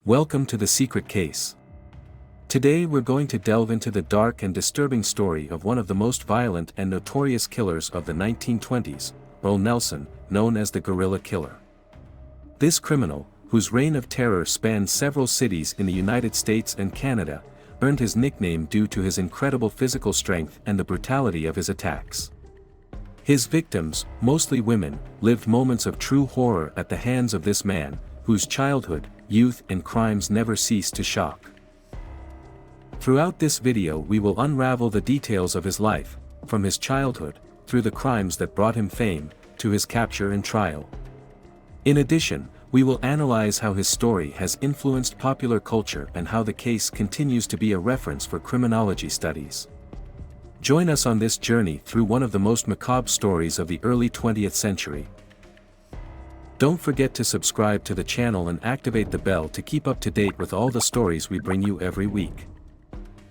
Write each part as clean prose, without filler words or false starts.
Welcome to The Secret Case. Today we're going to delve into the dark and disturbing story of one of the most violent and notorious killers of the 1920s, Earle Nelson, known as the Guerrilla Killer. This criminal, whose reign of terror spanned several cities in the United States and Canada, earned his nickname due to his incredible physical strength and the brutality of his attacks. His victims, mostly women, lived moments of true horror at the hands of this man, whose childhood, youth and crimes never ceased to shock. Throughout this video we will unravel the details of his life, from his childhood, through the crimes that brought him fame, to his capture and trial. In addition, we will analyze how his story has influenced popular culture and how the case continues to be a reference for criminology studies. Join us on this journey through one of the most macabre stories of the early 20th century. Don't forget to subscribe to the channel and activate the bell to keep up to date with all the stories we bring you every week.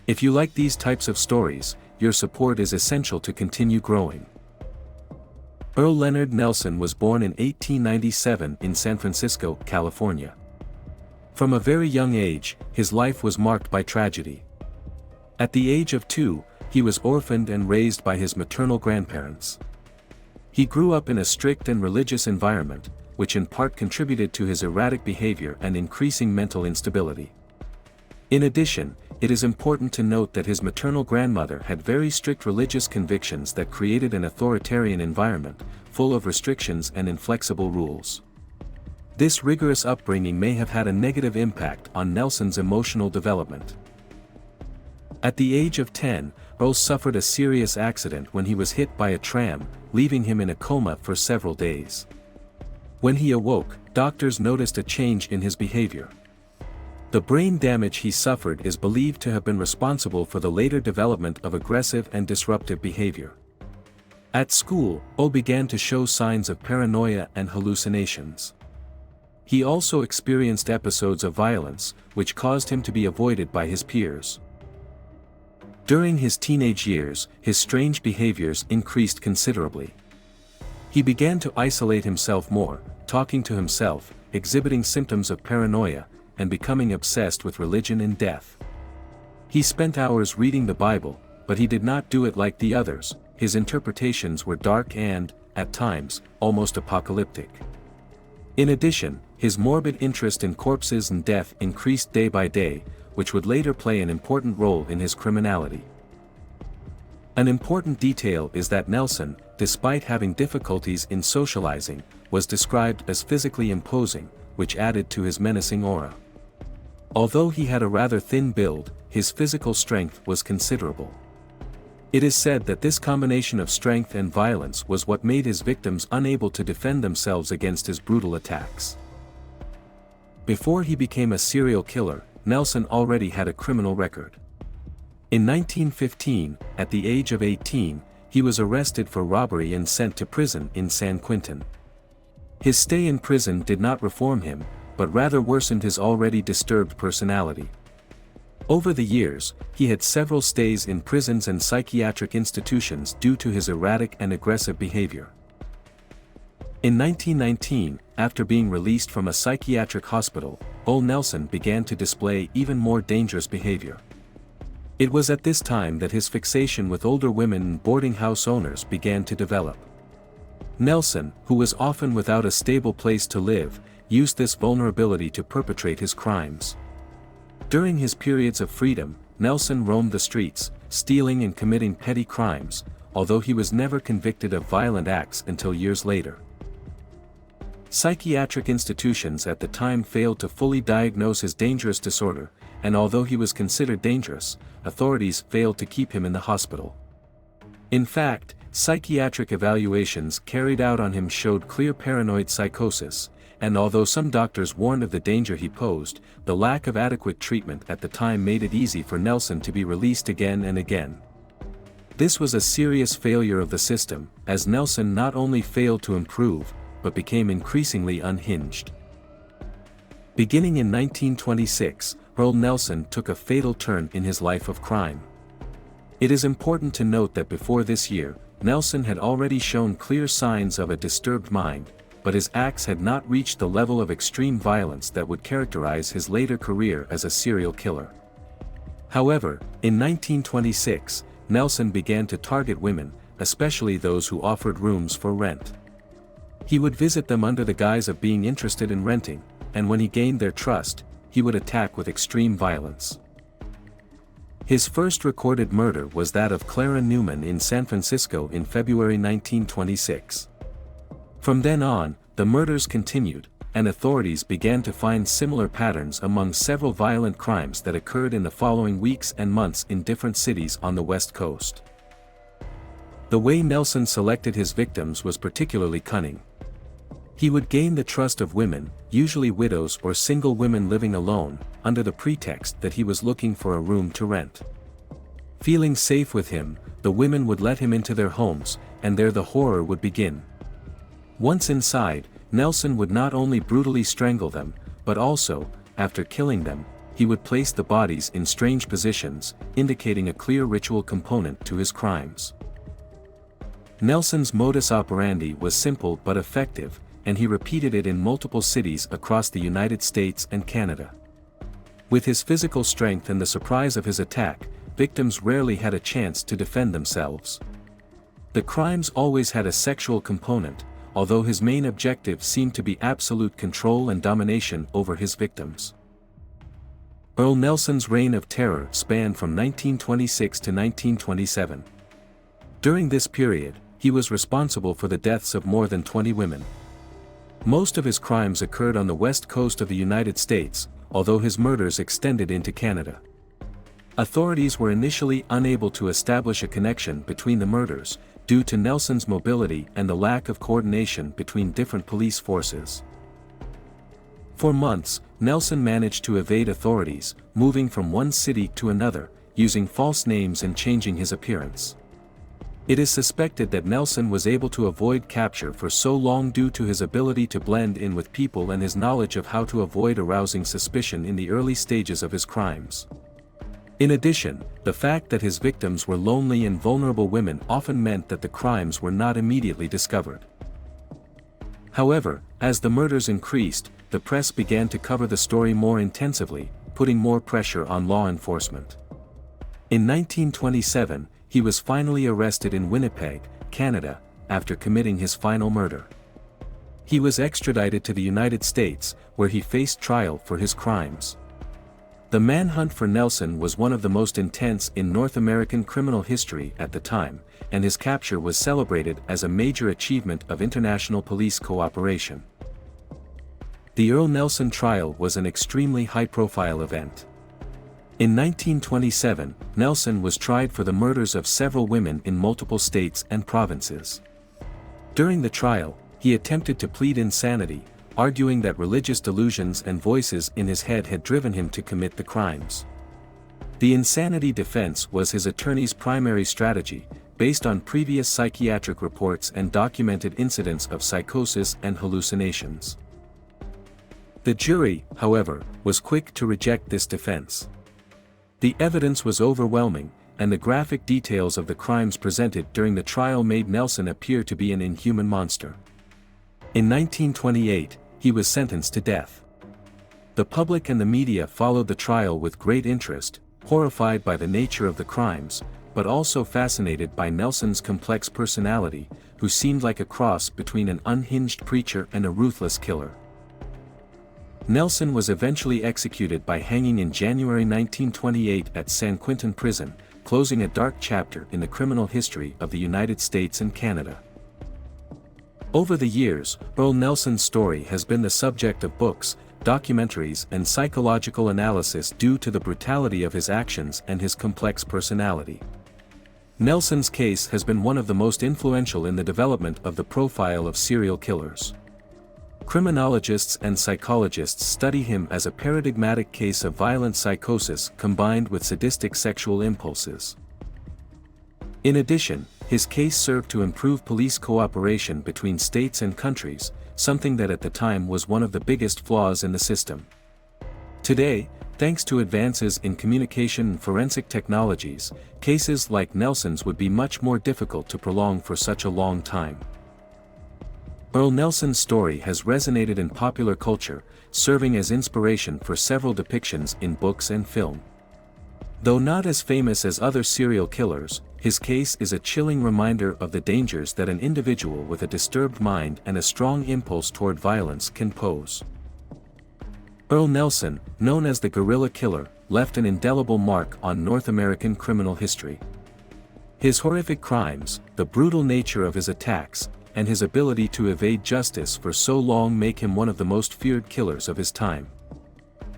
If you like these types of stories, your support is essential to continue growing. Earle Leonard Nelson was born in 1897 in San Francisco, California. From a very young age, his life was marked by tragedy. At the age of 2, he was orphaned and raised by his maternal grandparents. He grew up in a strict and religious environment, which in part contributed to his erratic behavior and increasing mental instability. In addition, it is important to note that his maternal grandmother had very strict religious convictions that created an authoritarian environment, full of restrictions and inflexible rules. This rigorous upbringing may have had a negative impact on Nelson's emotional development. At the age of 10, Earle suffered a serious accident when he was hit by a tram, leaving him in a coma for several days. When he awoke, doctors noticed a change in his behavior. The brain damage he suffered is believed to have been responsible for the later development of aggressive and disruptive behavior. At school, Earle began to show signs of paranoia and hallucinations. He also experienced episodes of violence, which caused him to be avoided by his peers. During his teenage years, his strange behaviors increased considerably. He began to isolate himself more, talking to himself, exhibiting symptoms of paranoia, and becoming obsessed with religion and death. He spent hours reading the Bible, but he did not do it like the others. His interpretations were dark and, at times, almost apocalyptic. In addition, his morbid interest in corpses and death increased day by day, which would later play an important role in his criminality. An important detail is that Nelson, despite having difficulties in socializing, was described as physically imposing, which added to his menacing aura. Although he had a rather thin build, his physical strength was considerable. It is said that this combination of strength and violence was what made his victims unable to defend themselves against his brutal attacks. Before he became a serial killer, Nelson already had a criminal record. In 1915, at the age of 18, he was arrested for robbery and sent to prison in San Quentin. His stay in prison did not reform him, but rather worsened his already disturbed personality. Over the years, he had several stays in prisons and psychiatric institutions due to his erratic and aggressive behavior. In 1919, after being released from a psychiatric hospital, Earle Nelson began to display even more dangerous behavior. It was at this time that his fixation with older women and boarding house owners began to develop. Nelson, who was often without a stable place to live, used this vulnerability to perpetrate his crimes. During his periods of freedom, Nelson roamed the streets, stealing and committing petty crimes, although he was never convicted of violent acts until years later. Psychiatric institutions at the time failed to fully diagnose his dangerous disorder, and although he was considered dangerous, authorities failed to keep him in the hospital. In fact, psychiatric evaluations carried out on him showed clear paranoid psychosis, and although some doctors warned of the danger he posed, the lack of adequate treatment at the time made it easy for Nelson to be released again and again. This was a serious failure of the system, as Nelson not only failed to improve, but became increasingly unhinged. Beginning in 1926, Earle Nelson took a fatal turn in his life of crime. It is important to note that before this year, Nelson had already shown clear signs of a disturbed mind, but his acts had not reached the level of extreme violence that would characterize his later career as a serial killer. However, in 1926, Nelson began to target women, especially those who offered rooms for rent. He would visit them under the guise of being interested in renting, and when he gained their trust, he would attack with extreme violence. His first recorded murder was that of Clara Newman in San Francisco in February 1926. From then on, the murders continued, and authorities began to find similar patterns among several violent crimes that occurred in the following weeks and months in different cities on the West Coast. The way Nelson selected his victims was particularly cunning. He would gain the trust of women, usually widows or single women living alone, under the pretext that he was looking for a room to rent. Feeling safe with him, the women would let him into their homes, and there the horror would begin. Once inside, Nelson would not only brutally strangle them, but also, after killing them, he would place the bodies in strange positions, indicating a clear ritual component to his crimes. Nelson's modus operandi was simple but effective, and he repeated it in multiple cities across the United States and Canada. With his physical strength and the surprise of his attack, victims rarely had a chance to defend themselves. The crimes always had a sexual component, although his main objective seemed to be absolute control and domination over his victims. Earle Nelson's reign of terror spanned from 1926 to 1927. During this period, he was responsible for the deaths of more than 20 women. Most of his crimes occurred on the west coast of the United States, although his murders extended into Canada. Authorities were initially unable to establish a connection between the murders, due to Nelson's mobility and the lack of coordination between different police forces. For months, Nelson managed to evade authorities, moving from one city to another, using false names and changing his appearance. It is suspected that Nelson was able to avoid capture for so long due to his ability to blend in with people and his knowledge of how to avoid arousing suspicion in the early stages of his crimes. In addition, the fact that his victims were lonely and vulnerable women often meant that the crimes were not immediately discovered. However, as the murders increased, the press began to cover the story more intensively, putting more pressure on law enforcement. In 1927, he was finally arrested in Winnipeg, Canada, after committing his final murder. He was extradited to the United States, where he faced trial for his crimes. The manhunt for Nelson was one of the most intense in North American criminal history at the time, and his capture was celebrated as a major achievement of international police cooperation. The Earle Nelson trial was an extremely high-profile event. In 1927, Nelson was tried for the murders of several women in multiple states and provinces. During the trial, he attempted to plead insanity, arguing that religious delusions and voices in his head had driven him to commit the crimes. The insanity defense was his attorney's primary strategy, based on previous psychiatric reports and documented incidents of psychosis and hallucinations. The jury, however, was quick to reject this defense. The evidence was overwhelming, and the graphic details of the crimes presented during the trial made Nelson appear to be an inhuman monster. In 1928, he was sentenced to death. The public and the media followed the trial with great interest, horrified by the nature of the crimes, but also fascinated by Nelson's complex personality, who seemed like a cross between an unhinged preacher and a ruthless killer. Nelson was eventually executed by hanging in January 1928 at San Quentin Prison, closing a dark chapter in the criminal history of the United States and Canada. Over the years, Earle Nelson's story has been the subject of books, documentaries and psychological analysis due to the brutality of his actions and his complex personality. Nelson's case has been one of the most influential in the development of the profile of serial killers. Criminologists and psychologists study him as a paradigmatic case of violent psychosis combined with sadistic sexual impulses. In addition, his case served to improve police cooperation between states and countries, something that at the time was one of the biggest flaws in the system. Today, thanks to advances in communication and forensic technologies, cases like Nelson's would be much more difficult to prolong for such a long time. Earle Nelson's story has resonated in popular culture, serving as inspiration for several depictions in books and film. Though not as famous as other serial killers, his case is a chilling reminder of the dangers that an individual with a disturbed mind and a strong impulse toward violence can pose. Earle Nelson, known as the Guerrilla Killer, left an indelible mark on North American criminal history. His horrific crimes, the brutal nature of his attacks, and his ability to evade justice for so long make him one of the most feared killers of his time.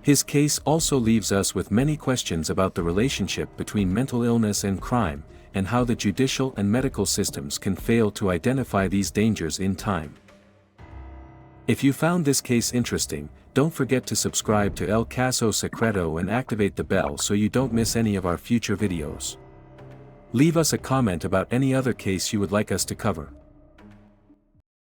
His case also leaves us with many questions about the relationship between mental illness and crime, and how the judicial and medical systems can fail to identify these dangers in time. If you found this case interesting, don't forget to subscribe to El Caso Secreto and activate the bell so you don't miss any of our future videos. Leave us a comment about any other case you would like us to cover.